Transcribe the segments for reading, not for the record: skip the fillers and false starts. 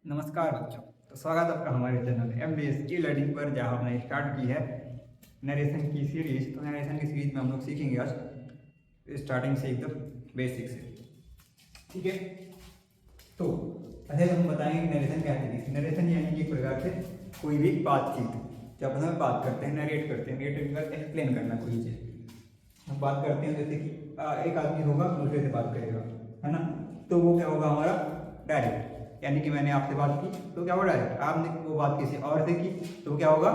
नमस्कार बच्चों। तो स्वागत है आपका हमारे चैनल MBS की लर्निंग पर, जहाँ हमने स्टार्ट की है नरेशन की सीरीज। तो नरेशन की सीरीज में हम लोग सीखेंगे आज स्टार्टिंग से एकदम बेसिक से, ठीक है। तो पहले हम बताएंगे कि नरेशन क्या है। नरेशन यानी कि एक प्रकार से कोई भी बातचीत, जब हम बात करते हैं, नरेट करते हैं, नरेट का एक्सप्लेन करना कोई चीज़ हम बात करते हैं। जैसे कि एक आदमी होगा दूसरे से बात करेगा, है ना, तो वो क्या होगा हमारा डायरेक्ट, यानी कि मैंने आपसे बात की तो क्या होगा डायरेक्ट, आपने वो बात किसी और से की तो क्या होगा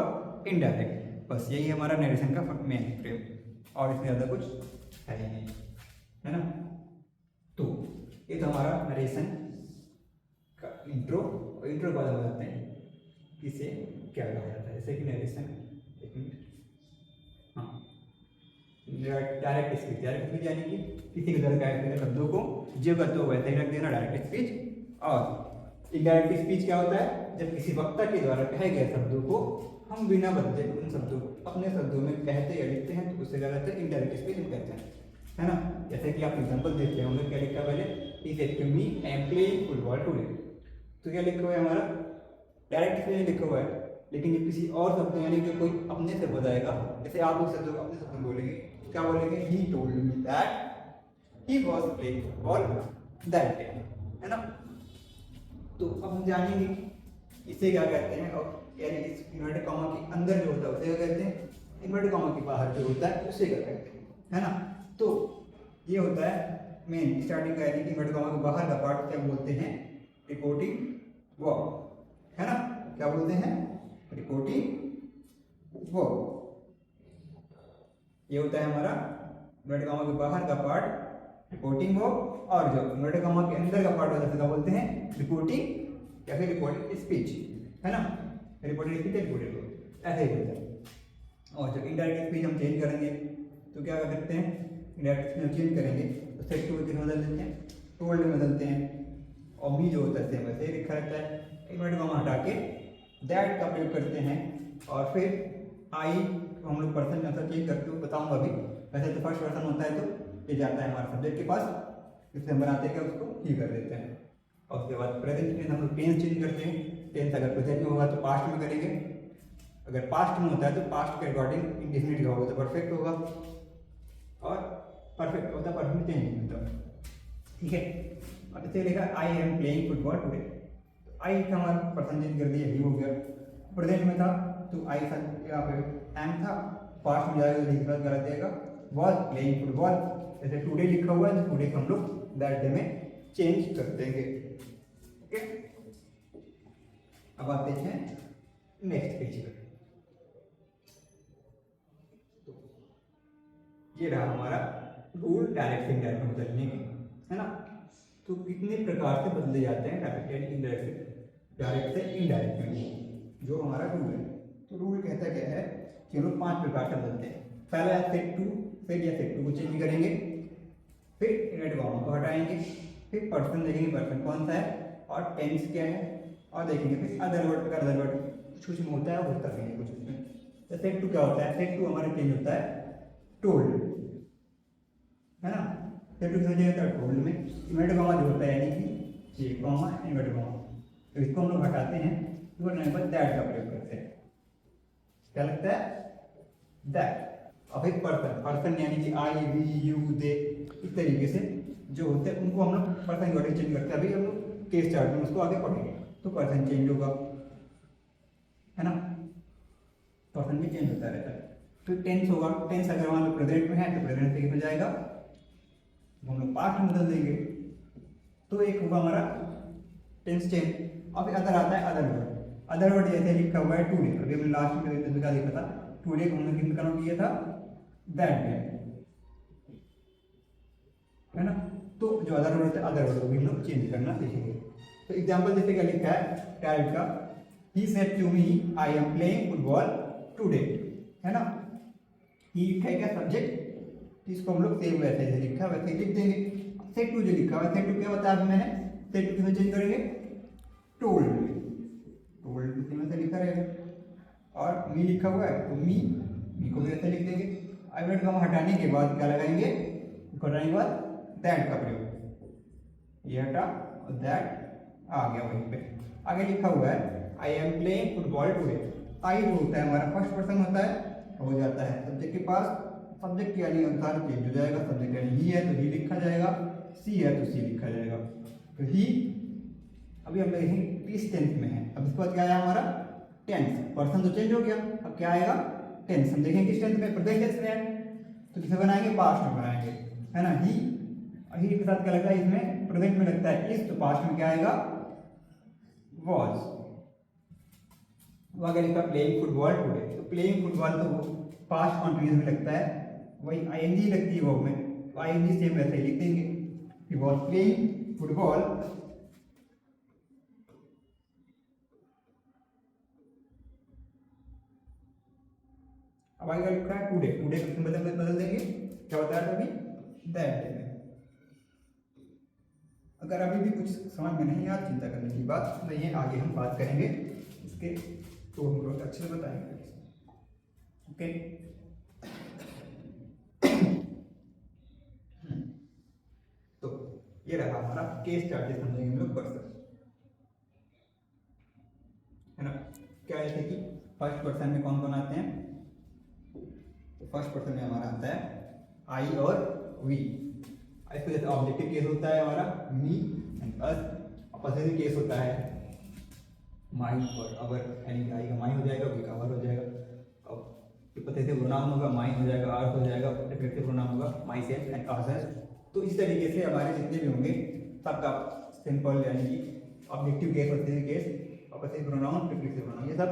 इनडायरेक्ट। बस यही हमारा नरेशन का मेन फ्रेम, और इसमें ज़्यादा कुछ है ही नहीं, है ना। तो ये तो हमारा नरेशन का इंट्रो, और इंट्रो के बाद हम बताते हैं इसे क्या कहा जाता है। जैसे कि नरेशन, एक मिनट, हाँ, डायरेक्ट स्पीच। डायरेक्ट स्पीच यानी कि किसी के द्वारा शब्दों को जो करते हो वैसे ही रख देना, डायरेक्ट स्पीच। और इनडायरेक्ट स्पीच क्या होता है, जब किसी वक्ता के द्वारा कहे गए शब्दों को हम बिना बदले उन शब्दों को अपने शब्दों में कहते या लिखते हैं, तो उससे क्या कहते हैं इनडायरेक्ट स्पीच हम कहते हैं, है ना। जैसे कि आप एग्जांपल देखते होंगे, क्या लिखा पहले, he said to me I am playing football today. तो क्या लिखा हुआ है हमारा डायरेक्ट स्पीच लिखा हुआ है। लेकिन जब किसी और शब्द यानी जो कोई अपने से बताएगा, जैसे आप उस शब्द को अपने शब्द में बोलेंगे, क्या बोलेंगे, he told me that he was playing football that day, है ना। तो अब हम जानेंगे कि इसे क्या कहते हैं, और यानी इस इन्वर्टेड कॉमा के अंदर जो होता है उसे क्या कहते हैं, इन्वर्टेड कॉमा के बाहर जो होता है उसे क्या कहते हैं, है ना। तो ये होता है मेन स्टार्टिंग का, यानी कि इन्वर्टेड कॉमा के बाहर का पार्ट क्या बोलते हैं, रिपोर्टिंग वर्ब, है ना। क्या बोलते हैं, रिपोर्टिंग वर्ब। ये होता है हमारा इन्वर्टेड कॉमा के बाहर का पार्ट, रिपोर्टिंग वर्ब। और जो इन्वर्टेड कॉमा के अंदर का पार्ट होता है क्या बोलते हैं, रिपोर्टिंग या फिर रिपोर्टिंग स्पीच, है ना। रिपोर्टिंग स्पीच, रिपोर्टिंग वर्ब, ऐसे ही होता है। और जब इनडायरेक्ट स्पीच हम चेंज करेंगे तो क्या करते हैं, इनडायरेक्ट स्पीच चेंज करेंगे तो सेट टू किस में बदल देते हैं, टोल्ड में बदलते हैं। और मी जो होता है सेम वैसे ही लिखा रहता है, इन्वर्टेड कॉमा हटा के दैट का प्रयोग करते हैं। और फिर आई हम लोग पर्सन में आंसर चेंज करते हुए बताऊंगा अभी। वैसे तो फर्स्ट पर्सन होता है तो ये जाता है हमारे सब्जेक्ट के पास, इससे हम बनाते हैं क्या, उसको ही कर देते हैं। और उसके बाद प्रेजेंट में हम लोग टेंस चेंज करते हैं। टेंस अगर प्रेजेंट में होगा तो पास्ट में करेंगे, अगर पास्ट में होता है तो पास्ट के अकॉर्डिंग इंडेफिनिट का होगा तो परफेक्ट होगा, और परफेक्ट होता है परफेक्ट में चेंज नहीं होता, ठीक है। अब इसे लिखा आई एम प्लेइंग फुटबॉल टुडे, तो आई का हमारा पर्सन चेंज कर दिया, ही हो गया। प्रेजेंट में था तो आई था, यहाँ पे एम था, पास्ट में जाएगा तो लिखा गलत देगा, वॉज प्लेइंग फुटबॉल। जैसे टुडे लिखा हुआ है तो टुडे को हम लोग दैट डे में चेंज कर देंगे, ओके। अब आते हैं नेक्स्ट पेज पर। तो ये रहा हमारा रूल डायरेक्ट से इनडायरेक्ट में बदलने के, है ना। तो कितने प्रकार से बदले जाते हैं डायरेक्ट यानी इनडायरेक्ट से, डायरेक्ट से इनडायरेक्ट में जो हमारा रूल है। तो रूल कहता क्या है कि हम लोग 5 प्रकार से बदलते हैं। पहला है सेट टू, सेट या सेट टू को चेंज करेंगे, फिर इनवर्टेड कॉमा को हटाएंगे, फिर पर्सन देखेंगे पर्सन कौन सा है, और टेंस क्या है, और देखेंगे फिर अदर वर्ड का, अदर वर्ड कुछ में होता है वो कर देंगे कुछ उसमें। तो सेट टू क्या होता है, सेट टू हमारा चेंज होता है टोल्ड, है ना। सेट टू चेंज होता है टोल्ड में। इनवर्टेड कॉमा जो होता है यानी कि ये कॉमा इनवर्टेड कॉमा, तो इसको हम लोग हटाते हैं, तो नहीं पर दैट का प्रयोग करते हैं। क्या लगता है दैट। अब एक पर्सन, पर्सन यानी कि आई वी यू दे, इस तरीके से जो होते हैं उनको हम लोग पर्सन वर्ड चेंज करते हैं। अभी हम लोग केस चार्ट में उसको आगे पढ़ेंगे तो पर्सन चेंज होगा, है ना, पर्सन भी चेंज होता रहता है। फिर टेंस होगा, टेंस अगर मान लो प्रेजेंट में है तो प्रेजेंट से हो जाएगा, हम लोग पास्ट में बदल देंगे तो एक होगा हमारा टेंस चेंज। और फिर अदर आता है अदर वर्ड। अदर वर्ड जैसे लिखा हुआ है टुडे, अभी हमने लास्ट में क्या देखा था, टुडे को हमने किस कन्वर्ट किया था दैट डे, है ना। तो जो अदर वर्ड होता है अदर वर्ड को भी हम लोग चेंज करना सीखेंगे। तो एग्जांपल जैसे क्या लिखा है डायरेक्ट का, he said to me I am playing football today, है ना। ही लिखा है क्या सब्जेक्ट, इसको हम लोग सेम वैसे जैसे लिखा है वैसे लिख देंगे। सेड टू जो लिखा हुआ है, सेड टू क्या बताया मैंने, सेड टू किसमें चेंज करेंगे टोल्ड में, टोल्ड किसमें से लिखा रहेगा। और मी लिखा हुआ है तो मी को भी ऐसे लिख देंगे। इनवर्टेड कॉमा हटाने के बाद क्या लगाएंगे, हटाने के बाद दैट का प्रयोग, ये हटा और दैट आ गया वहीं पे। आगे लिखा हुआ है I am playing football today. I जो होता है हमारा फर्स्ट पर्सन होता है, हो जाता है सब्जेक्ट के पास, सब्जेक्ट के यानी अनुसार चेंज हो जाएगा। सब्जेक्ट यानी ही है तो ही लिखा जाएगा, सी है तो सी लिखा जाएगा। तो ही अभी हम देखेंगे किस टेंस में है। अब इसके बाद क्या आया हमारा टेंस, पर्सन तो चेंज हो गया, अब क्या आएगा टेंस। हम देखेंगे किस टेंस में, प्रेजेंट टेंस में है तो किसे बनाएंगे, पास्ट में बनाएंगे, है ना। ही के साथ क्या लगता है, इसमें प्रेजेंट में लगता है इस, तो पास्ट में क्या आएगा वॉज। वो आगे लिखा प्लेइंग फुटबॉल टुडे, तो प्लेइंग फुटबॉल तो पास्ट कॉन्टिन्यूस में लगता है, वही आईएनजी लगती है वर्ब में, तो आईएनजी सेम वैसे ही लिख देंगे। ही वाज प्लेइंग फुटबॉल अब आगे लिखा है टुडे, टुडे को बदल देंगे, क्या होता है अभी दैट डे में। अगर अभी भी कुछ समझ में नहीं आया चिंता करने की बात नहीं है, आगे हम बात करेंगे इसके तो हम लोग अच्छे से बताएंगे। ओके तो ये रहा हमारा केस स्टार्ट, समझेंगे हम लोग पर्सन, है ना। क्या है कि फर्स्ट पर्सन में कौन कौन आते हैं, तो फर्स्ट पर्सन में हमारा आता है आई और वी। इसको जैसे ऑब्जेक्टिव केस होता है हमारा me and us, positive case होता है माई और अवर, यानी आई का माई हो जाएगा, वी का अवर हो जाएगा। अब पॉजिटिव प्रोनाउन होगा माई हो जाएगा, आर हो जाएगा, रिफ्लेक्टिव प्रोनाउन होगा माई सेल्फ एंड अवर्स। तो इस तरीके से हमारे जितने भी होंगे सबका सिंपल यानी कि objective case, positive case, positive pronoun, reflective pronoun, ये सब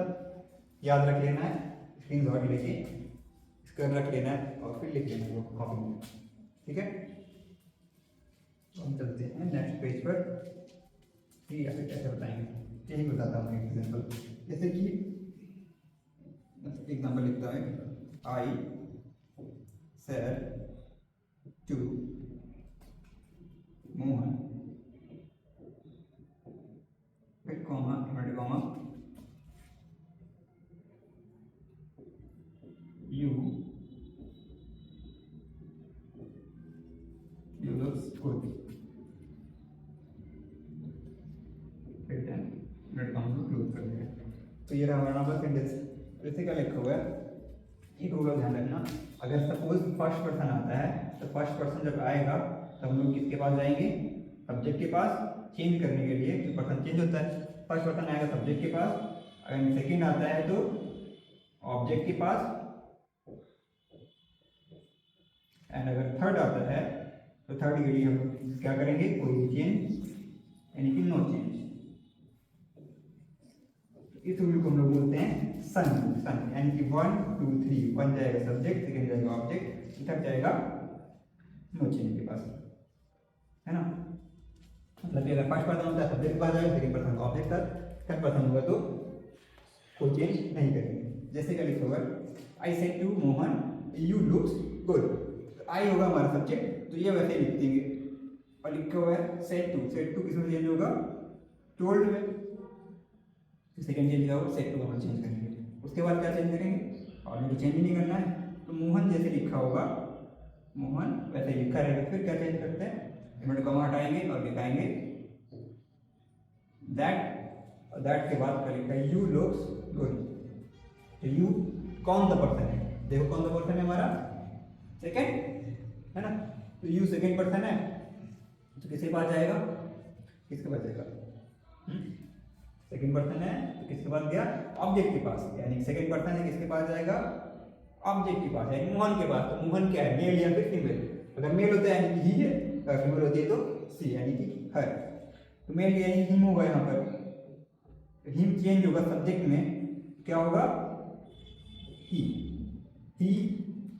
याद रख लेना है, स्क्रीनशॉट लेके इसको रख लेना है और फिर लिख लेना है कॉपी में, ठीक है। तो हम चलते हैं नेक्स्ट पेज पर, ठीक है। फिर कैसे बताएंगे यही बताता हूँ एग्जाम्पल, जैसे कि एग्जाम्पल लिखता है आई सेड टू मोहन, फिर comma inverted comma you looks good, फिर देन इन्वर्टेड कॉमा को क्लोज कर दिया। तो ये रहा हमारा नंबर सेंटेंस। जैसे क्या लिखा हुआ है, एक रूल ध्यान रखना, अगर सपोज फर्स्ट पर्सन आता है तो फर्स्ट पर्सन जब आएगा तो हम लोग किसके पास जाएंगे, सब्जेक्ट के पास, चेंज करने के लिए, कि पर्सन चेंज होता है। फर्स्ट पर्सन आएगा सब्जेक्ट के पास, अगर सेकेंड आता है तो ऑब्जेक्ट के पास, एंड अगर थर्ड आता है तो थर्ड के लिए हम क्या करेंगे, कोई चेंज यानी कि नो चेंज। इस रूल को हम लोग बोलते हैं सन, सन यानी कि 1 2 3, 1 जाएगा सब्जेक्ट, सेकेंड जाएगा ऑब्जेक्ट, थर्ड जाएगा नो चेंज के पास, है ना। मतलब कि अगर फर्स्ट पर्सन होता है सब्जेक्ट के पास जाएगा, सेकेंड पर्सन ऑब्जेक्ट तक, थर्ड पर्सन होगा तो कोई चेंज नहीं करेंगे। जैसे क्या लिखा हुआ है, I said to Mohan you looks good, I होगा हमारा सब्जेक्ट तो ये वैसे ही लिख देंगे, और लिखा हुआ है सेड टू किस में चेंज होगा, टोल्ड में, सेकंड चेंज होगा सेड टू हम चेंज करेंगे। उसके बाद क्या चेंज करेंगे, और मुझे चेंज नहीं करना है, तो मोहन जैसे लिखा होगा मोहन वैसे ही लिखा रहेगा। फिर क्या चेंज करते हैं, इन्वर्टेड कॉमा हटाएंगे और लिखाएंगे दैट, और दैट के बाद क्या लिखा है, यू लुक्स गुड। तो यू कौन द पर्सन है, देखो कौन द पर्सन है हमारा सेकंड, है ना। तो यू सेकंड पर्सन है तो किसके पास जाएगा, किसके पास जाएगा, सेकंड पर्सन है तो किसके पास गया, ऑब्जेक्ट के पास, यानी सेकंड पर्सन है किसके पास जाएगा, ऑब्जेक्ट के पास, यानी मोहन के पास। तो मोहन क्या है, मेल या फिर फीमेल, अगर मेल होता है यानी कि ही है, अगर फीमेल होती है तो सी यानी कि हर। तो मेल यानी हिम होगा यहाँ पर, हिम चेंज होगा सब्जेक्ट में, क्या होगा ही।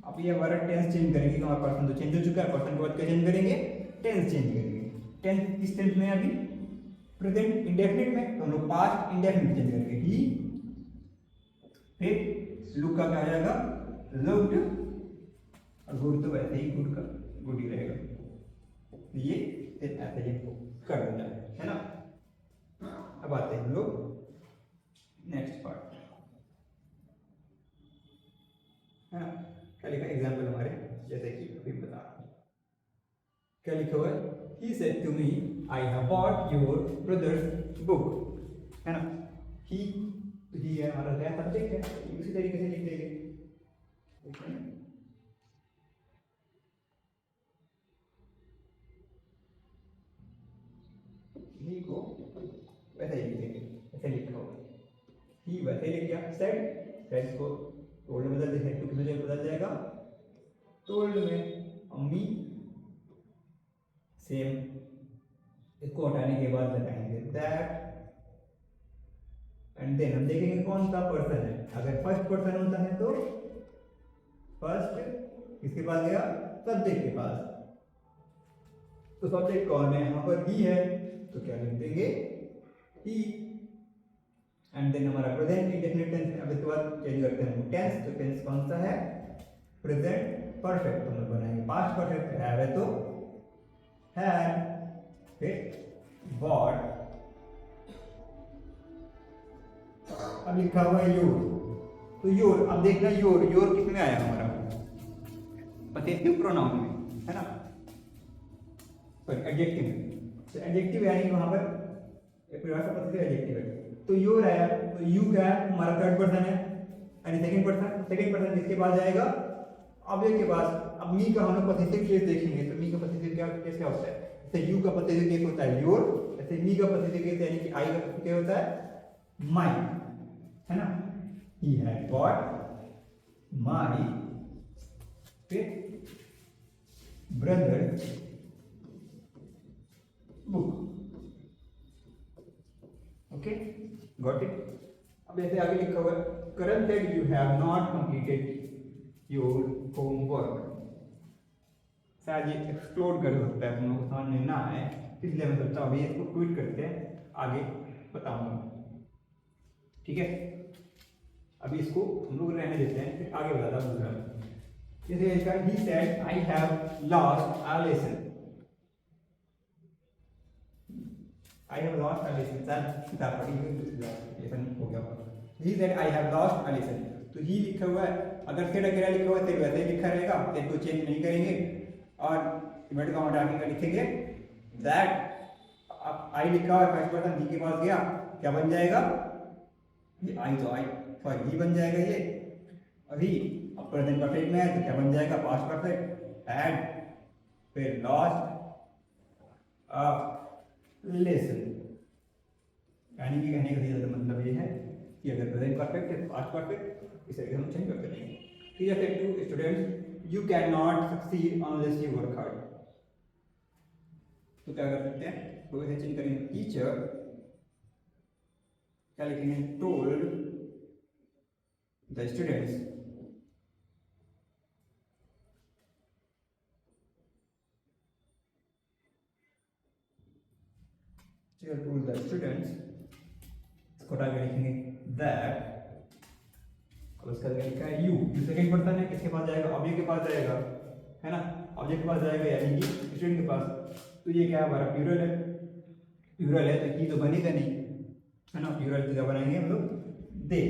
अब ये हमारा टेंस चेंज करेंगे, हमारा पर्सन तो चेंज हो चुका है, पर्सन के बाद क्या चेंज करेंगे, टेंस चेंज करेंगे। टेंस किस टेंस में अभी, प्रेजेंट इंडेफिनिट में, तो हम लोग पास्ट इंडेफिनिट चेंज करेंगे, ही, फिर लुक का क्या हो जाएगा लुक्ड, और गुड तो वैसे ही गुड का गुड ही रहेगा। तो ये ऐसे ही कर देना है ना। अब आते हैं हम लोग नेक्स्ट पार्ट, है ना। क्या लिखा एग्जाम्पल हमारे, जैसे कि अभी बता, क्या लिखा हुआ है, he said to me I have bought your brother's book, है ना। ही, तो ही है हमारा क्या सब्जेक्ट है, उसी तरीके से लिख देंगे। ही को वैसे ही लिख देंगे, ऐसे लिखा होगा ही, वैसे लिख गया। सेड, सेड को टोल्ड में बदल देंगे, टू में बदल जाएगा टोल्ड में। अम्मी सेम, इसको हटाने के बाद लगाएंगे दैट, एंड देन हम देखेंगे कौन सा पर्सन है। अगर फर्स्ट पर्सन होता है तो फर्स्ट किसके पास गया, सब्जेक्ट के पास। तो सब्जेक्ट कौन है, यहाँ पर ही है, तो क्या लिख देंगे ही। एंड देन हमारा प्रेजेंट इंडेफिनिट टेंस है। अब इसके बाद चेंज करते हैं टेंस, तो टेंस कौन सा है, प्रेजेंट परफेक्ट। तो हम लोग बनाएंगे पास्ट परफेक्ट, हैव है तो हैड, फिर बॉट, अब लिखा हुआ है योर, तो योर, अब देखना योर, योर किस में आया हमारा, पॉसेसिव प्रोनाउन में, है ना, सॉरी एडजेक्टिव में। तो एडजेक्टिव यानी कि वहां पर एक परिभाषा पॉसेसिव एडजेक्टिव है, तो योर आया, तो यू क्या है, हमारा थर्ड पर्सन है, यानी सेकंड पर्सन। सेकंड पर्सन किसके पास जाएगा, ऑब्जेक्ट के पास। अब मी का हम लोग पॉसेसिव केस देखेंगे, तो मी का पॉसेसिव क्या केस क्या होता है, जैसे यू का पॉसेसिव केस होता है योर, ऐसे मी का पॉसेसिव केस यानी कि आई का पॉसेसिव केस होता है माई, है ना। ही हैड बॉट माई, फिर brother book, okay, got it. अब ऐसे आगे लिखा हुआ है Karan said you have not completed your homework. शायद ये एक्सप्लोर कर सकता है, तुम लोग को समझ में ना आए, इसलिए मैं सोचता हूँ अभी इसको ट्वीट करते हैं, आगे बताऊंगा, ठीक है। अभी इसको हम लोग रहने देते हैं, फिर आगे बताता हूँ दूसरा। जैसे इसका he said I have lost a lesson, I have lost a lesson, that lesson हो गया। He said I have lost a lesson, तो ही लिखा हुआ है, अगर सेड अकेला लिखा हुआ है तो वैसे ही लिखा रहेगा, सेड को चेंज नहीं करेंगे, और इन्वर्टेड कॉमा हटा के लिखेंगे दैट। अब आई लिखा हुआ है, फर्स्ट पर्सन ही के पास गया, क्या बन जाएगा, ये आई तो आई सॉरी ही बन जाएगा ये। अभी अब प्रेजेंट परफेक्ट में है तो क्या बन जाएगा, पास्ट परफेक्ट, हैड, फिर लॉस्ट अ लेसन। यानी कि कहने का सीधा मतलब ये है कि अगर प्रेजेंट परफेक्ट है तो पास्ट परफेक्ट, इसे हम चेंज करते रहेंगे। ठीक है, to students you can not succeed unless you work hard, तो क्या कर सकते हैं, तो इसे चेंज करेंगे टीचर, क्या लिखेंगे, told the students told the students, इसको हटा के लिखेंगे that, और उसका जगह लिखा है यू, जो सेकंड पर्सन है किसके पास जाएगा, ऑब्जेक्ट के पास जाएगा, है ना, ऑब्जेक्ट के पास जाएगा यानी कि स्टूडेंट के पास। तो ये क्या है हमारा प्लूरल है, प्लूरल है तो की तो बनेगा नहीं, है ना, प्लूरल की क्या बनाएंगे हम लोग, दे,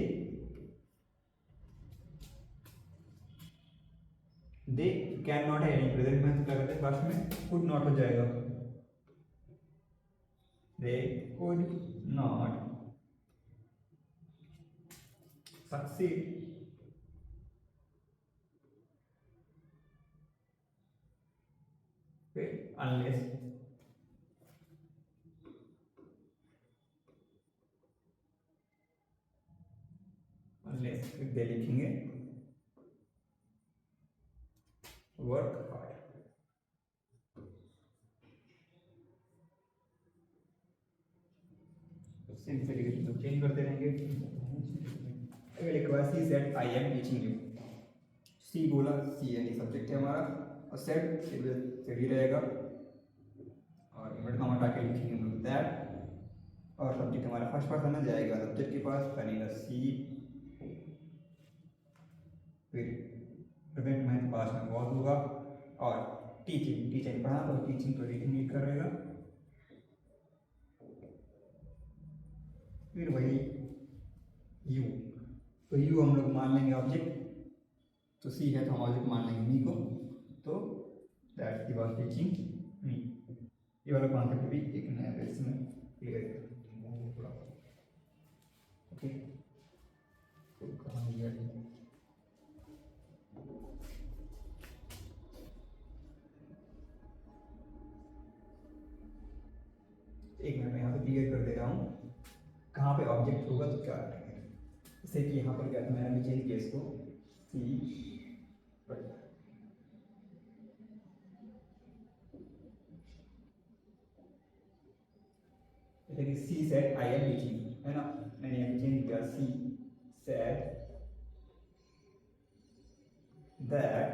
दे कैन नॉट है यानी प्रेजेंट में, क्या करते हैं लास्ट में कुड नॉट हो जाएगा, they could not succeed unless they लिखेंगे work hard। सेम तरीके से चेंज करते रहेंगे। अगर एक बार she said I am teaching you, she बोला, सी यानी सब्जेक्ट है हमारा, और सेड सेड ही रहेगा, और इन्वर्टेड कॉमा हटा के लिखेंगे हम लोग दैट, और सब्जेक्ट हमारा फर्स्ट पर्सन में जाएगा सब्जेक्ट के पास, बनेगा सी, फिर प्रेजेंट में पास में वॉज होगा, और टीचिंग, टीचिंग पढ़ा तो टीचिंग तो रीडिंग लिख कर रहेगा, फिर वही यू, तो यू हम लोग मान लेंगे ऑब्जेक्ट, तो सी है तो हम ऑब्जेक्ट मान लेंगे मी को, तो that he was teaching me, ये वाला कॉन्सेप्ट भी एक नया बेस में क्लियर कर थोड़ा। ओके, तो कहाँ गया ये? एक मिनट में यहाँ पे क्लियर कर दे रहा हूँ कहाँ पे ऑब्जेक्ट होगा तो क्या करेंगे। जैसे कि यहाँ पर क्या था, मैंने चेंज किया इसको सी पर, जैसे कि she said I am teaching है ना, मैंने यहाँ चेंज किया she said that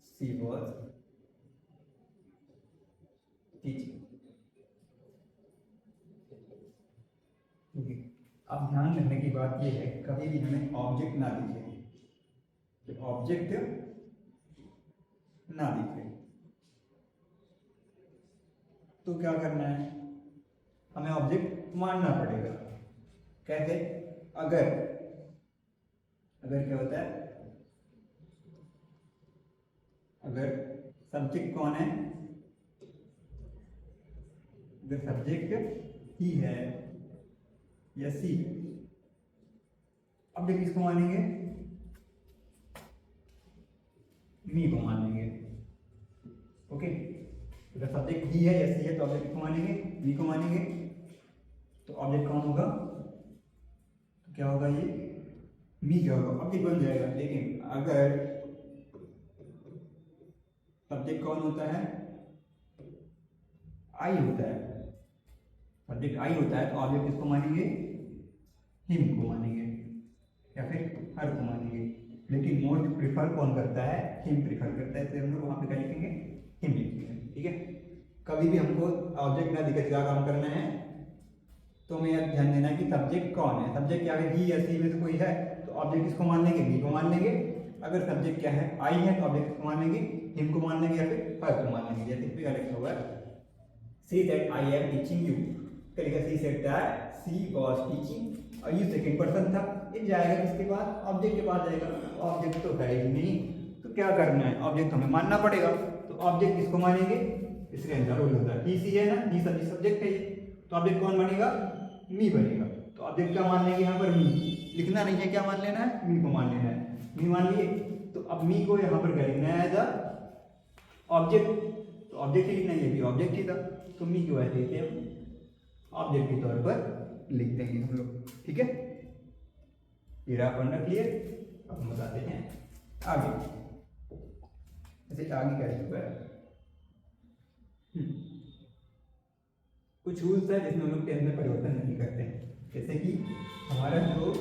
she was teaching. अब ध्यान रखने की बात यह है, कभी भी हमें ऑब्जेक्ट ना दिखे, कि ऑब्जेक्ट ना दिखे तो क्या करना है, हमें ऑब्जेक्ट मानना पड़ेगा। कैसे? अगर अगर क्या होता है, अगर सब्जेक्ट कौन है, अगर सब्जेक्ट ही है या सी, अब देखिए किसको मानेंगे, मी को मानेंगे। ओके, अगर सब्जेक्ट ही है या सी है तो ऑब्जेक्ट को मानेंगे, मी को मानेंगे। तो ऑब्जेक्ट कौन होगा, तो क्या होगा, ये मी क्या होगा, ऑब्जेक्ट बन जाएगा। लेकिन अगर सब्जेक्ट कौन होता है, आई होता है, सब्जेक्ट आई होता है तो ऑब्जेक्ट किसको मानेंगे, हिम को मानेंगे या फिर हर को मानेंगे। लेकिन मोस्ट प्रिफर कौन करता है, हिम प्रिफर करता है, इसलिए हम लोग वहाँ पे क्या लिखेंगे, हिम लिखेंगे। ठीक है, कभी भी हमको ऑब्जेक्ट ना दिखे क्या काम करना है, तो हमें यह ध्यान देना है कि सब्जेक्ट कौन है। सब्जेक्ट क्या है, ही या सी में से कोई है तो ऑब्जेक्ट किसको मान लेंगे, मी को मान लेंगे। अगर सब्जेक्ट क्या है, आई है तो ऑब्जेक्ट किसको मान लेंगे, हिम को मान लेंगे या फिर हर को मान लेंगे। जैसे कि लिखा हुआ है she that I am teaching you, करेगा she said that she was teaching, और ये सेकंड पर्सन था, ये जाएगा किसके पास, ऑब्जेक्ट के पास जाएगा। ऑब्जेक्ट तो है ही नहीं, तो क्या करना है, ऑब्जेक्ट हमें मानना पड़ेगा। तो ऑब्जेक्ट किसको मानेंगे, इसके अंदर रोल होता है, ही सी है ना, ही सब्जेक्ट है, तो ऑब्जेक्ट कौन बनेगा, मी बनेगा। तो ऑब्जेक्ट क्या मान लेंगे यहाँ पर, मी लिखना नहीं है, क्या मान लेना है, मी को मान लेना है। मी मान लिए, तो अब मी को यहाँ पर क्या लिखना है, एज अ ऑब्जेक्ट, तो ऑब्जेक्ट ही लिखना है, ये भी ऑब्जेक्ट ही था, तो मी की वजह से हम ऑब्जेक्ट के तौर पर लिख देंगे हम लोग। ठीक है, ये रहा पढ़ना क्लियर। अब हम बताते हैं आगे, जैसे आगे क्या लिखा है, कुछ रूल्स है जिसमें हम लोग टेंस में परिवर्तन नहीं करते हैं। जैसे कि हमारा जो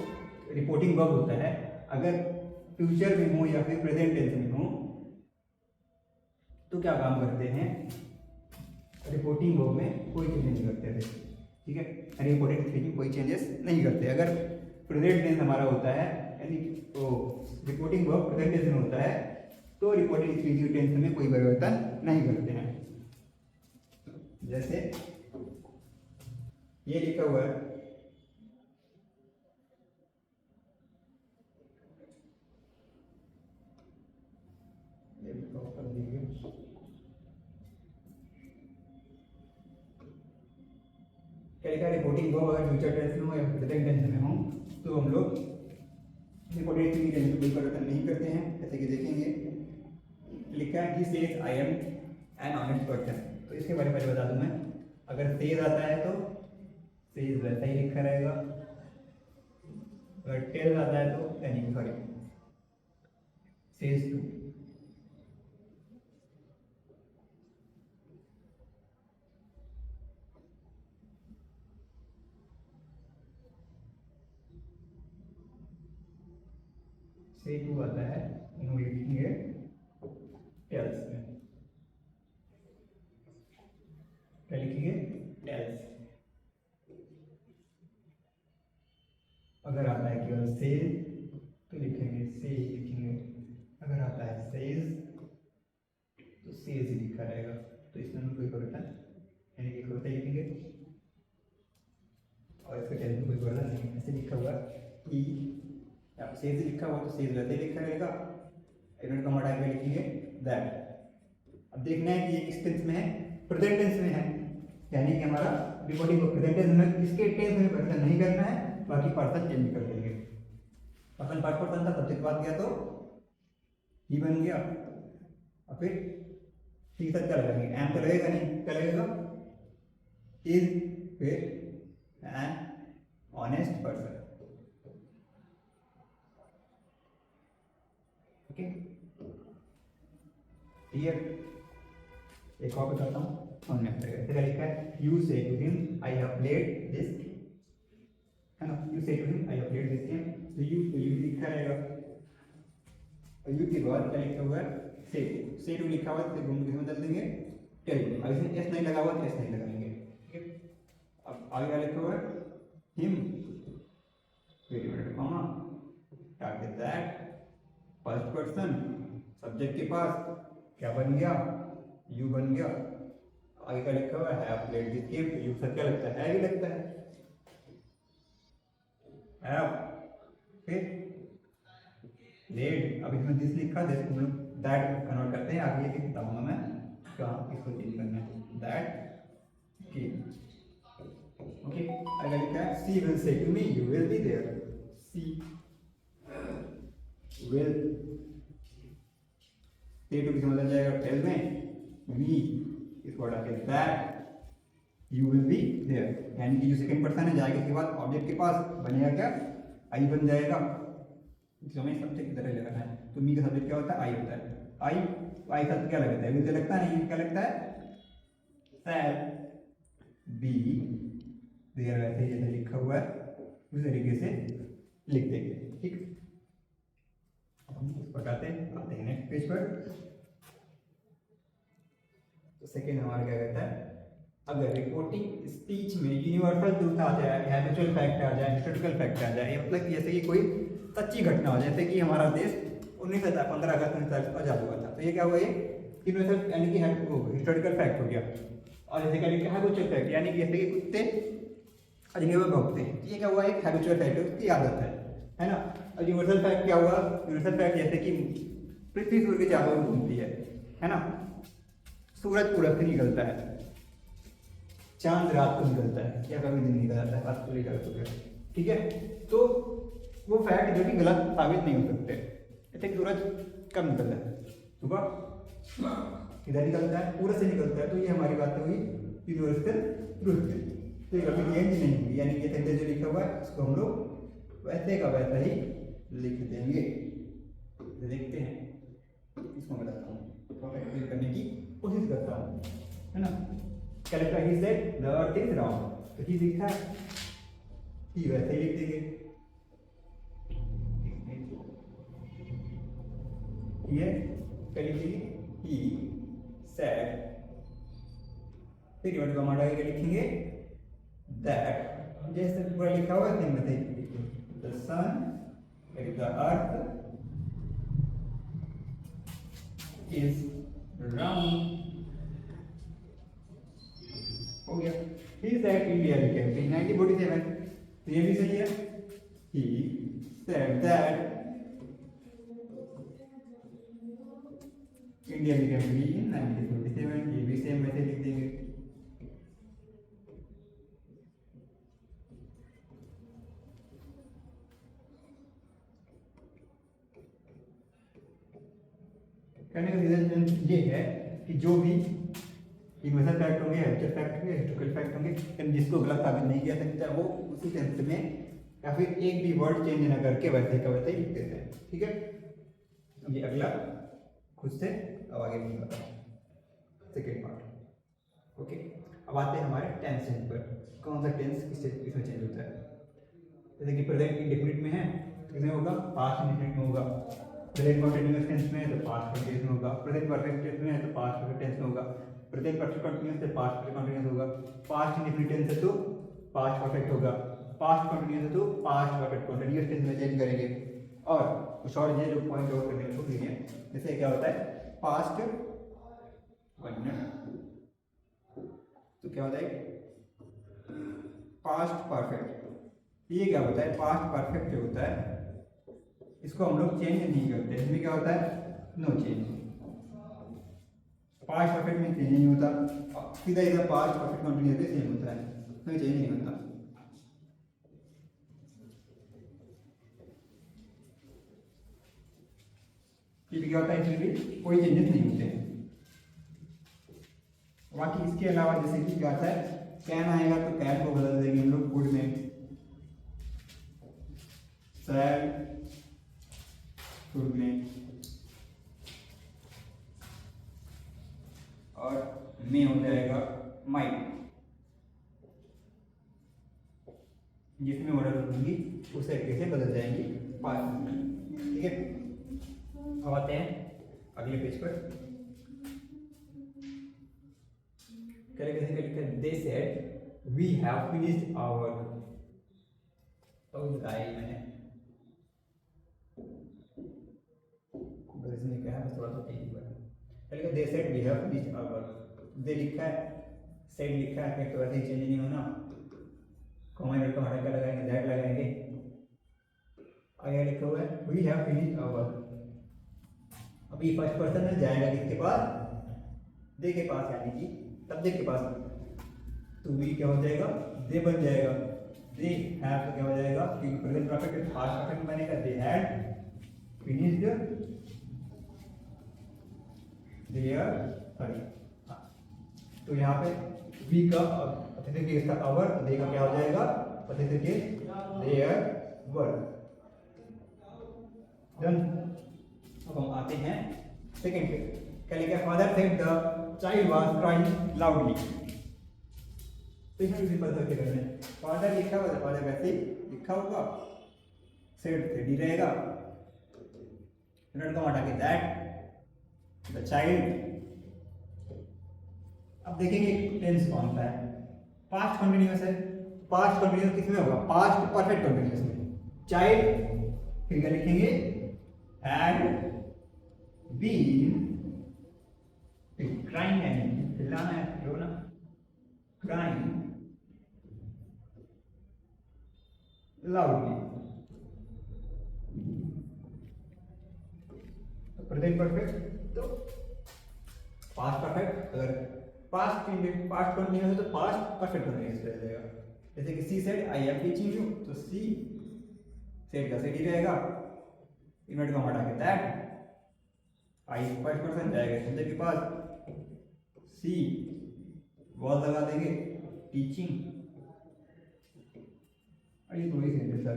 रिपोर्टिंग वर्ब होता है, अगर फ्यूचर में हो या फिर प्रेजेंट टेंस में हो तो क्या काम करते हैं, रिपोर्टिंग वर्ब में कोई चेंज नहीं करते थे। ठीक है, रिपोर्टिंग स्पीकिंग कोई चेंजेस नहीं करते। अगर प्रेजेंट टेंस हमारा होता है, यानी तो रिपोर्टिंग वर्ब प्रेजेंट टेंस में होता है, तो रिपोर्टिंग स्पीकिंग टेंस में कोई परिवर्तन नहीं करते हैं। जैसे ये लिखा हुआ है, ये कर दीजिए, क्या लिखा है, रिपोर्टिंग वर्ब अगर फ्यूचर टेंस में हो या प्रेजेंट टेंस में हो तो हम लोग रिपोर्टिंग स्पीकिंग टेंस में कोई परिवर्तन नहीं करते हैं। जैसे कि देखेंगे लिखा है, he says I am N honest person, तो इसके बारे में बता दूं मैं, अगर सेज आता है तो सेज वैसा ही लिखा रहेगा, अगर टेल्स आता है तो यानी सॉरी सेज टू, से टू आता है, उन्होंने लिखेंगे टेल्स में, क्या लिखेंगे, टेल्स। अगर आता है केवल से तो लिखेंगे से ही लिखेंगे, अगर आता है सेज तो सेज ही लिखा रहेगा। तो इसमें हमें कोई परिवर्तन यानी कि होता ही लिखेंगे, और इसका टेंस में कोई परिवर्तन नहीं, ऐसे लिखा हुआ कि यहाँ सेज लिखा हुआ तो सेज वैसे लिखा रहेगा, इन्होंने कम हटा के लिखेंगे दैट। अब देखना है कि ये किस टेंस में है, प्रेजेंट टेंस में है, यानी कि हमारा रिपोर्टिंग को प्रेजेंट टेंस में इसके टेंस में पर्सन नहीं करना है, बाकी पर्सन चेंज कर देंगे। अपन फर्स्ट पर्सन था सब्जेक्ट बात किया तो ही बन गया, और फिर ठीक है क्या लगाएंगे, एम तो लगेगा नहीं, क्या लगेगा, इज, फिर an honest person. Okay clear. एक और बताता हूँ, क्या लिखा है, you say to him I have played this, है ना, you say to him I have played this game, तो यू लिखा रहेगा, और यू के बाद क्या लिखा हुआ है, से टू लिखा हुआ है, तो घूम के बदल देंगे टेल यू, अब इसमें एस नहीं लगा हुआ तो एस नहीं लगाएंगे, ठीक है। अब आगे क्या लिखा हुआ है, him, wait minute comma, target that, first person, subject के पास क्या बन गया, यू बन गया, आगे का लिखा हुआ है हैव प्लेड दिस गेम, तो यू सब क्या लगता है, ही लगता है, हैव, फिर प्लेड, अब इसमें दिस लिखा है, इसको हम लोग दैट कन्वर्ट करते हैं, आगे ये बताऊंगा मैं कहाँ इसको चेंज करना है, दैट गेम। ओके आगे लिखा है she will say to me you will be there, she will, say to किस में बदल जाएगा टेल में, मी इसको हटा के that you will be there, यानी कि जो सेकंड पर्सन है जाएगा इसके बाद ऑब्जेक्ट के पास बनेगा क्या, आई बन जाएगा, हमें सब्जेक्ट की तरह लगाना है, तो मी का सब्जेक्ट क्या होता है, आई होता है, आई का क्या लगता है, मुझे लगता नहीं है, क्या लगता है, शैल बी देयर, वैसे जैसे लिखा हुआ है उस तरीके से लिख देंगे, ठीक। हम इसको हटाते हैं, आते हैं नेक्स्ट पेज पर। तो सेकेंड हमारा क्या कहता है, अगर रिपोर्टिंग स्पीच में यूनिवर्सल ट्रूथ आ जाए, हैबिचुअल फैक्ट आ जाए, हिस्टोरिकल फैक्ट आ जाए, मतलब कि जैसे कि कोई सच्ची घटना हो, जैसे कि हमारा देश 15 अगस्त 1947 को आजाद हुआ था, तो ये क्या हुआ, ये यूनिवर्सल यानी कि हिस्टोरिकल फैक्ट हो गया, और जैसे क्या लिखा है हैबिचुअल फैक्ट, यानी कि जैसे कि कुत्ते अजनबी में भौंकते हैं, ये क्या हुआ, एक हैबिचुअल फैक्ट है, उसकी आदत है ना। और यूनिवर्सल फैक्ट क्या हुआ, यूनिवर्सल फैक्ट जैसे कि पृथ्वी सूर्य के चारों ओर घूमती है ना, सूरज पूरब से निकलता है, चांद रात को निकलता है, या कभी दिन निकल जाता है, बात पूरी गलत हो गया, ठीक है। तो वो फैक्ट जो कि गलत साबित नहीं हो सकते, जैसे सूरज कब निकलता है, सुबह इधर निकलता है, पूरब से निकलता है, तो ये हमारी बात हुई यूनिवर्सल ट्रूथ की, तो ये कभी चेंज नहीं हुई, यानी ये सेंटेंस जो लिखा हुआ है उसको हम लोग वैसे का वैसा ही लिख देंगे। देखते हैं, इसको मैं बताता हूँ, परफेक्ट करने की कोशिश करता हूँ, है ना। Character he said the earth is round, तो ही लिखा है, ही वैसे ही लिख देंगे, ये क्या लिखेंगे, ही सेड, फिर यूनिट को हमारा क्या लिखेंगे, दैट, जैसे पूरा लिखा हुआ है वैसे the sun the earth is round, हो गया। He said India became free 1947, तो ये भी सही है, he said that India became free in 1947, ये भी सेम वैसे लिख देंगे। कहने का रिजल्ट ये है कि जो भी यूनिवर्सल फैक्ट होंगे, हैबिचुअल फैक्ट होंगे, हिस्टोरिकल फैक्ट होंगे, लेकिन जिसको गलत साबित नहीं किया सकता वो उसी टेंस में या फिर एक भी वर्ड चेंज ना करके वैसे का वैसे ही लिख देते हैं, ठीक है। ये अगला खुद से अब आगे नहीं बताओ, सेकेंड पार्ट। ओके अब आते हैं हमारे टेंस चेंज पर, कौन सा टेंस किसमें चेंज होता है। जैसे कि प्रेजेंट इंडेफिनिट में है, किसमें होगा, पास्ट इंडेफिनिट में होगा, प्रेजेंट कंटीन्यूअस टेंस में है तो पास्ट परफेक्ट में होगा, प्रेजेंट परफेक्ट टेंस में है तो पास्ट परफेक्ट टेंस में होगा, प्रेजेंट परफेक्ट कंटीन्यूअस से पास्ट परफेक्ट कंटीन्यूअस होगा, पास्ट इंडेफिनिट टेंस है तो पास्ट परफेक्ट होगा, पास्ट कंटीन्यूअस है तो पास्ट परफेक्ट कंटीन्यूअस टेंस में चेंज करेंगे। और कुछ और ये जो पॉइंट और करने को है, जैसे क्या होता है पास्ट, वन मिनट, तो क्या होता है पास्ट परफेक्ट, ये क्या होता है, पास्ट परफेक्ट जो होता है इसको हम लोग चेंज नहीं करते, इसमें क्या होता है नो चेंज, पास्ट परफेक्ट में चेंज नहीं होता, सीधा इधर पास्ट परफेक्ट कंटिन्यूस भी सेम होता है, कोई चेंज नहीं होता। ये क्या होता है, इसमें भी कोई चेंजेस नहीं होते हैं। बाकी इसके अलावा जैसे कि क्या आता है, कैन आएगा तो कैन को बदल देंगे हम लोग गुड में, सैड गुड में, और में हो जाएगा माइट, जिसमें ऑर्डर होंगी उस तरीके से बदल जाएंगी पास्ट में। ठीक है, अब आते हैं अगले पेज पर। They said we have finished our work, तो मैंने इसमें क्या है बस थोड़ा सा चेंज हुआ है। They said we have finished our work, they लिखा है, सेड लिखा है, तो ऐसे चेंज नहीं होना, कॉमा डॉट का हटा कर लगाएंगे, दैट लगाएंगे, आगे लिखा हुआ है we have finished our work. अभी फर्स्ट पर्सन में जाएगा किसके पास, दे के पास, यानी कि सब्जेक्ट के पास, तो वी क्या हो जाएगा, दे बन जाएगा, दे हैव तो क्या हो जाएगा, क्योंकि प्रेजेंट परफेक्ट पास्ट परफेक्ट बनेगा, they had finished there, sorry, तो यहाँ पे वी का अतिथि केस का अवर, दे का क्या हो जाएगा अतिथि केस देयर वर्क। डन। अब हम आते हैं सेकंड पे, क्या लिखा है, father said the child was crying loudly, तो इसमें सिंपल सा क्या करना है, फादर लिखा हुआ है, फादर वैसे लिखा होगा, सेड से डी रहेगा, नॉट का हटा के दैट द चाइल्ड। अब देखेंगे टेंस कौन सा है, पास्ट कंटिन्यूअस है, पास्ट कंटिन्यूअस किसमें होगा, पास्ट परफेक्ट कंटिन्यूअस में, चाइल्ड फिर क्या लिखेंगे, हैड बीन क्राइंग, यानी चिल्लाना है, रोना, क्राइंग लाउडली, प्रेजेंट परफेक्ट तो पास्ट परफेक्ट, अगर पास्ट कंटिन्यूअस है तो पास्ट परफेक्ट कंटिन्यूअस रह जाएगा, जैसे कि सी said I am teaching you, तो सी सेड का सेड ही रहेगा, इन्वर्ट का हटा के दैट, आई फर्स्ट पर्सन जाएगा सब्जेक्ट के पास, सी वॉज लगा देंगे, टीचिंग, ये थोड़ी सेंटेंस है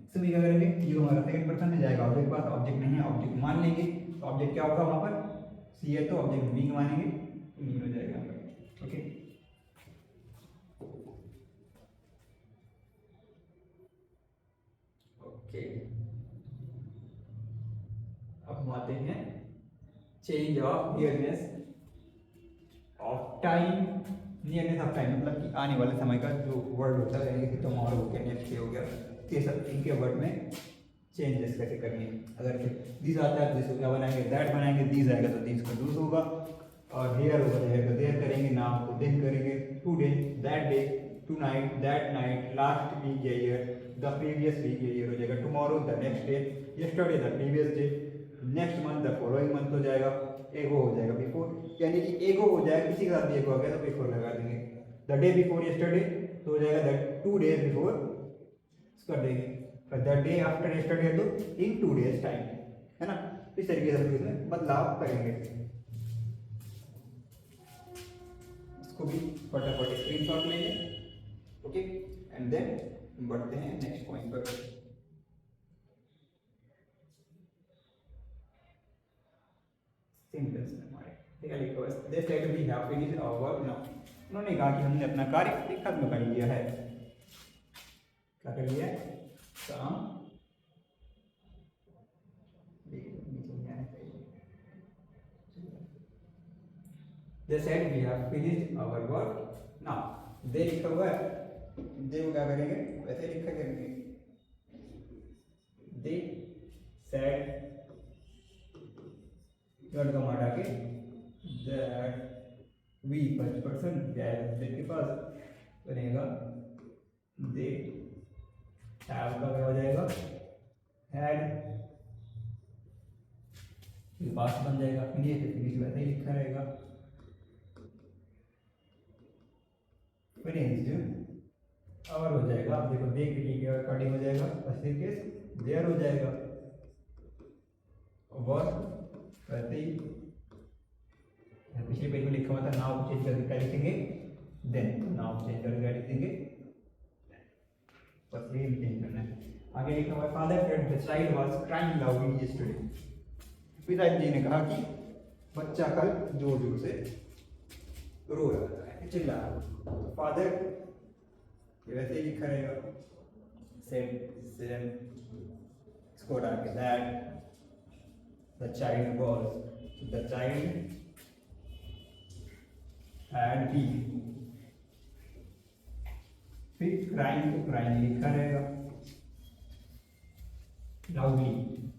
इसमें क्या करेंगे, ये हमारा सेकंड पर्सन में जाएगा ऑब्जेक्ट के पास, ऑब्जेक्ट नहीं है ऑब्जेक्ट मान लेंगे, तो ऑब्जेक्ट क्या होगा वहां पर, सी है तो ऑब्जेक्ट बीइंग मानेंगे, मीन हो जाएगा। ओके, ओके, अब हम आते हैं change of nearness of time, nearness of time मतलब कि आने वाले समय का जो वर्ड होता है, जैसे टुमारो हो गया, नेक्स्ट डे हो गया, ये सब इनके वर्ड में चेंजेस कैसे करनी है। अगर दिस आता है तो दिस को क्या बनाएंगे, दैट बनाएंगे, दिस आएगा तो दिस का डूज होगा, और हेयर होगा तो हेयर का देयर करेंगे, नाउ को देन करेंगे, today that day, tonight that night, last week ये ईयर, द प्रीवियस वीक ये ईयर हो जाएगा, tomorrow the next day, yesterday the previous day, next month the following month हो जाएगा, एगो हो जाएगा बिफोर, यानी कि एगो हो जाएगा, किसी के साथ भी एगो आ गया तो बिफोर लगा देंगे, द डे बिफोर यस्टरडे तो हो जाएगा द 2 days बिफोर कर देंगे, द डे आफ्टर यस्टरडे तो इन 2 days टाइम, है ना, इस तरीके से इसमें बदलाव करेंगे। इसको भी फटाफट स्क्रीनशॉट लेंगे, ओके, एंड देन बढ़ते हैं नेक्स्ट पॉइंट पर। सिंपल से हमारे ठीक है, लिखो they said we have finished our work now, उन्होंने कहा कि हमने अपना कार्य खत्म कर लिया है, क्या कर लिया है, काम, they said we have finished our work now, they लिखा हुआ है, दे को क्या करेंगे वैसे लिखा करेंगे, दे सेड डॉट का हटा के दैट वी फर्स्ट पर्सन जाएगा के पास बनेगा, दे हैव का क्या हो जाएगा, हैड, पास्ट बन जाएगा, फिनिश तो फिनिश वैसे ही लिखा रहेगा। फिनिश और हो जाएगा, आप देखो दे के अकॉर्डिंग हो जाएगा, फर्स्ट केस देयर हो जाएगा, वर्क वैसे ही पिछले पेज में लिखा हुआ था नाउ चेंज करके क्या लिखेंगे, देन नाउ चेंज करके क्या लिखेंगे, बस यही चेंज करना है। आगे लिखा हुआ है father said the child was crying loudly yesterday. पिताजी जी ने कहा कि बच्चा कल जोर जोर से रो रहा है, चिल्ला रहा है। तो फादर वैसे ही लिखा रहेगा, सेड इसको हटा के that the child was, the child had been, फिर क्राइम तो क्राइम लिखा रहेगा, लाउडली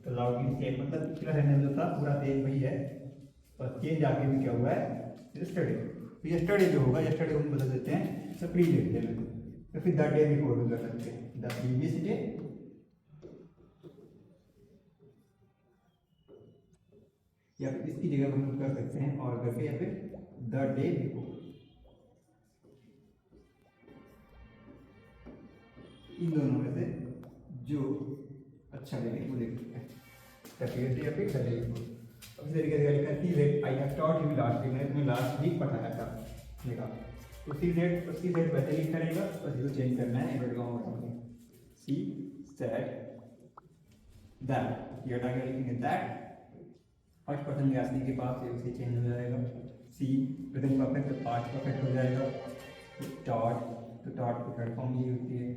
तो लाउडली से मतलब पिछला सेंटेंस जो था पूरा सेम वही है, और चेंज आगे भी क्या हुआ है, यस्टरडे। तो यस्टरडे जो होगा, यस्टरडे को हम बदल देते हैं तो प्रीवियस डे में, तो फिर द डे बिफोर भी कर सकते हैं, द प्रीवियस डे, या फिर इसकी जगह हम कर सकते हैं और करके, या फिर द डे बिफोर। इन दोनों में से जो अच्छा लगे वो देख सकते हैं, या फिर द डे बिफोर। अब इस तरीके से लिखा she said I have taught you last week, मैंने तुम्हें लास्ट वीक पढ़ाया था, देखा। तो सी जेड वैसे लिखा रहेगा, बस इसको चेंज करना है, इन्वर्ट कॉमा हटा के सी सेड दैट, ये हटा के लिखेंगे दैट, फर्स्ट पर्सन यासनी के पास से उसे चेंज हो जाएगा, सी प्रेजेंट परफेक्ट तो पास्ट परफेक्ट हो जाएगा, टॉट तो टॉट की थर्ड फॉर्म ये होती है,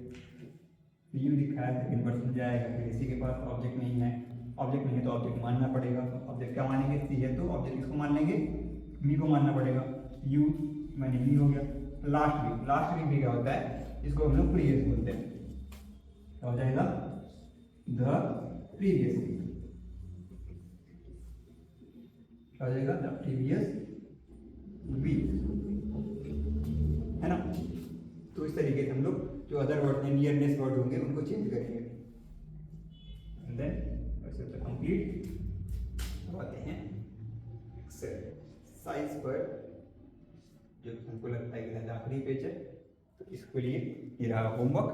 यू लिखा है सेकंड पर्सन जाएगा, फिर इसी के पास ऑब्जेक्ट नहीं है, ऑब्जेक्ट नहीं है तो ऑब्जेक्ट मानना पड़ेगा, ऑब्जेक्ट क्या मानेंगे, सी है तो ऑब्जेक्ट किसको मान लेंगे, मी को मानना पड़ेगा, यू मैंने मी हो गया। लास्ट वीक भी क्या होता है, इसको हम लोग प्रीवियस बोलते हैं, क्या हो जाएगा, द प्रीवियस वीक, क्या हो जाएगा, द प्रीवियस वीक, है ना। तो इस तरीके से हम लोग जो अदर वर्ड में नियरनेस वर्ड होंगे उनको चेंज करेंगे, एंड देन वैसे तो कंप्लीट होते हैं एक्सरसाइज पर, जो हमको लगता है कि आखिरी पेज है। तो इसके लिए ये रहा होमवर्क,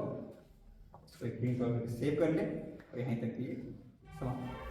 इसको एक प्रिंट आउट करके सेव कर लें और यहीं तक ये समाप्त।